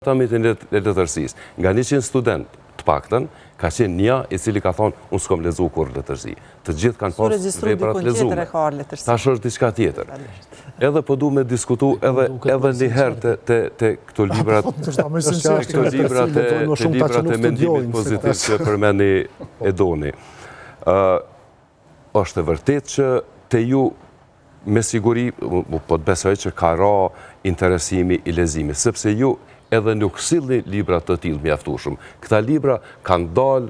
Departamentin e letërsis, nga 100 student të paktën, ka qenë një i cili ka thonë, unë s'kom lezu kur letërsi. Të gjithë kanë pas veprat lezume. Tash është diçka tjetër. Edhe po du me diskutu edhe njëherë të këto librat e mendimit pozitiv që përmeni Edoni. Është e vërtet që të ju me siguri, po të besoj që ka ra interesimi i lezimi, sepse ju edhe nuk sillni libra të tillë mjaftueshëm. Këta libra kanë dalë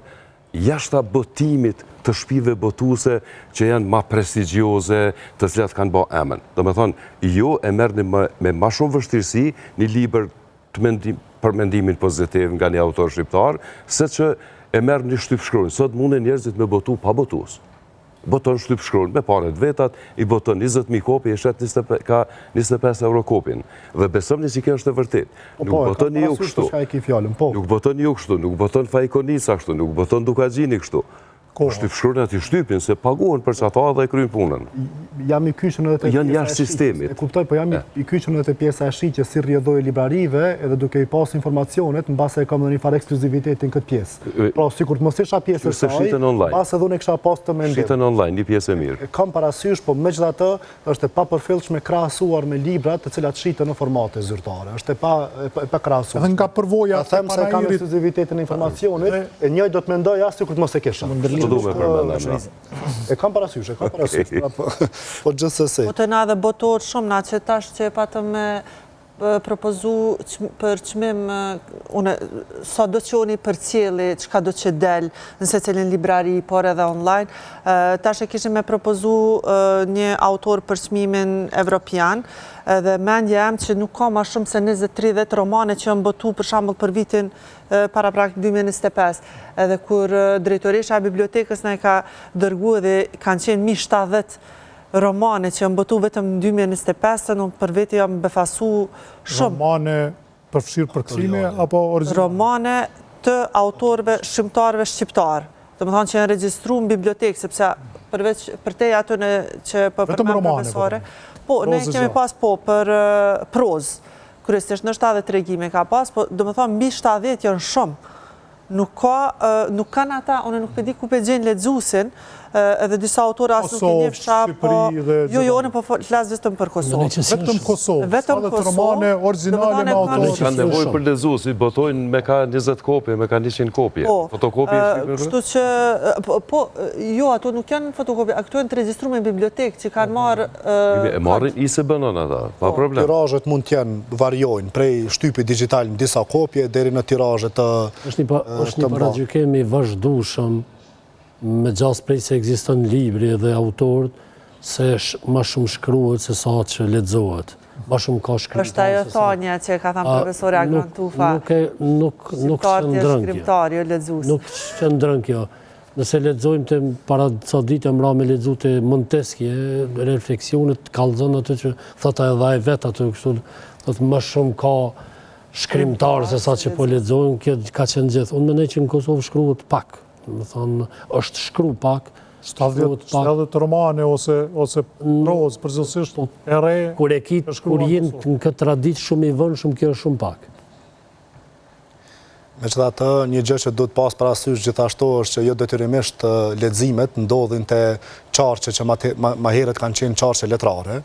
jashta botimit të shtëpive botuese që janë ma prestigjioze, të cilat kanë bë emën. Domethënë, ju e merrni me ma shumë vështirësi një libër për mendimin pozitiv nga një autor shqiptar, se që e merr një shtypshkruan. Sot munden njerëzit me botu pa botues. Boton shtypshkruan me paret vetat, i boton 20.000 kopi, e shet ka 25 euro kopin. Dhe besomni që kjo është e vërtet. Nuk boton ju kështu. Nuk boton ju kështu, nuk boton Fajkonica kështu, nuk boton Dukagjini kështu. Shtypshkruan ati shtypin, se paguhen për çata dhe kryjnë punën. Jam i kyçur edhe te janë jashtë sistemit. E kuptoj, po jam i kyçur edhe te pjesa e shit që si rrjedhoi librarive, edhe duke i pas informacionet, mbase e kam ndonjë farë ekskluzivitetin këtë pjesë. Pra sikur të mos isha pjesë e saj, mbase edhe unë kisha pas të mendim. Shiten online, një pjesë e mirë. Kam parasysh, po megjithatë është e papërfillshme krahasuar me librat të cilat shiten në formate zyrtare. Është e pa krahasuar. Edhe nga përvoja them se kam ekskluzivitetin e informacionit, e njëjtë do të mendoj as sikur të mos e kisha. E kam parasysh, po gjithsesi. Po të na dhe botohet shumë, na që tash që patëm me propozu për çmim, sa do që oni për cili, çka do që del, nëse cilin librari, por edhe online, tash e kishim me propozu një autor për çmimin evropian, dhe mendja em që nuk ka ma shumë se 20-30 romane që janë botu për shembull për vitin para praktik 2025, edhe kur drejtoresha e bibliotekës na e ka dërgu edhe kanë qenë 70 romane që janë botu vetëm në 2025, se unë për veti jam befasu shumë. Romane përfshirë përkthime apo originale? Romane të autorëve shqiptarëve shqiptar. Do të thonë që janë regjistruar në bibliotekë, sepse përveç për te ato që po përmend profesore. Po, ne kemi pas për prozë. Kryesisht në 70 tregime ka pas, po do të thonë mbi 70 janë shumë. Nuk kanë ata, unë nuk e di ku pe gjenë lexuesin, edhe disa autorë as nuk e njefsha, po jo, unë po flas vetëm për Kosovë. Vetëm Kosovë. Vetëm Kosovë. Romane origjinale me autorë. Kanë nevojë për lexues, i botojnë me ka 20 kopje, me ka 100 kopje. Fotokopi kështu që po jo, ato nuk janë fotokopi, ato janë të regjistruar në bibliotekë që kanë marrë e marrin ISBN ata, pa problem. Tirazhet mund të jenë variojnë prej shtypit digital në disa kopje deri në tirazhe të është një paragjykim i vazhdueshëm me gjas prej se ekziston libri dhe autorët, se ma shumë shkruhet se sa që lexohet. Ma shumë ka shkrimtar. Është ajo thonja që ka thënë profesori Agron Tufa. Nuk shëndrën kjo. Nuk shëndrën kjo. Nëse lexojmë të para ca ditë më ra me lexu të Montesquieu, refleksionet kallëzon atë që thotë edhe ai vet atë kështu, thotë më shumë ka shkrimtarë se sa që po lexojmë, kjo ka qenë gjithë. Unë mendoj që në Kosovë shkruhet pak. Do thonë, është shkru pak, 70 romane ose prozë përgjithsisht e re. Kur jenë në këtë traditë shumë i vëndshëm, kjo është shumë pak. Megjithatë, një gjë që duhet pas parasysh gjithashtu është që jo detyrimisht leximet ndodhin te qarqe që ma herët kanë qenë qarqe letrare.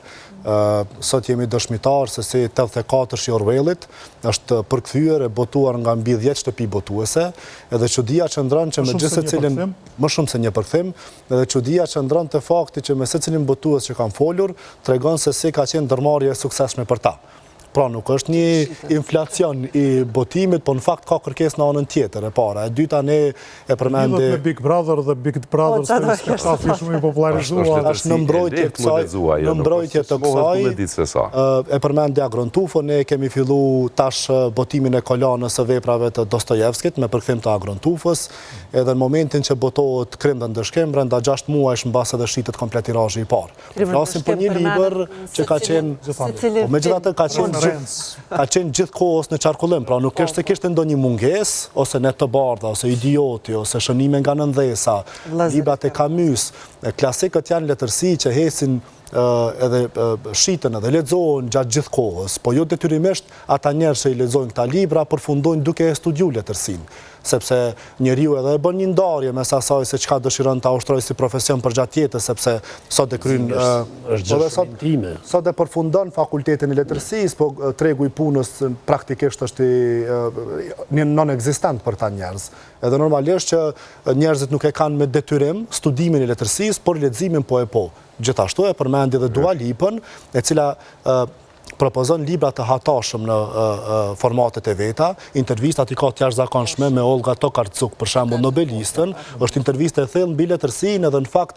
Sot jemi dëshmitar se si 84 i Orwellit është përkthyer e botuar nga mbi 10 shtëpi botuese, edhe çudia që ndron që me gjithë secilin më shumë se një përkthim, edhe çudia që ndron te fakti që me secilin botues që kanë folur tregon se si ka qenë ndërmarrje e suksesshme për ta. Pra nuk është një inflacion i botimit, po në fakt ka kërkesë në anën tjetër e para. E dyta ne e përmendim me Big Brother dhe Big Brother ka shumë i popularizuar. Është në mbrojtje të kësaj. E përmendi Agron Tufo, ne kemi fillu tash botimin e kolanës së veprave të Dostojevskit me përkthim të Agron Tufos, edhe në momentin që botohet Krim dhe Ndërshkim, brenda 6 muajsh mbas edhe shitet komplet tirazhi i parë. Flasim për një libër që ka qenë, megjithatë ka qenë gjithë kohës në qarkullim, pra nuk është se kishte ndonjë mungesë, ose Net të bardha, ose Idioti, ose Shënime nga nëndhesa, librat e Camus, Klasikët janë letërsi që hesin edhe shiten edhe lexohen gjatë gjithë kohës, po jo detyrimisht ata njerëz që i lexojnë këta libra përfundojnë duke e studiuar letërsinë, sepse njeriu edhe e bën një ndarje mes asaj se çka dëshiron ta ushtrojë si profesion përgjatë jetës, sepse sot e kryen sot e përfundon fakultetin e letërsisë, po tregu i punës praktikisht është një non-ekzistent për ta njerëz. Edhe normalisht që njerëzit nuk e kanë me detyrim studimin e letërsisë, por leximin po e po. Gjithashtu e përmendi dhe Dua Lipën, e cila propozon libra të hatashëm në formatet e veta. Intervistat i ka të jashtëzakonshme me Olga Tokarczuk, për shembull Nobelistën, është intervistë e thellë mbi letërsinë edhe në fakt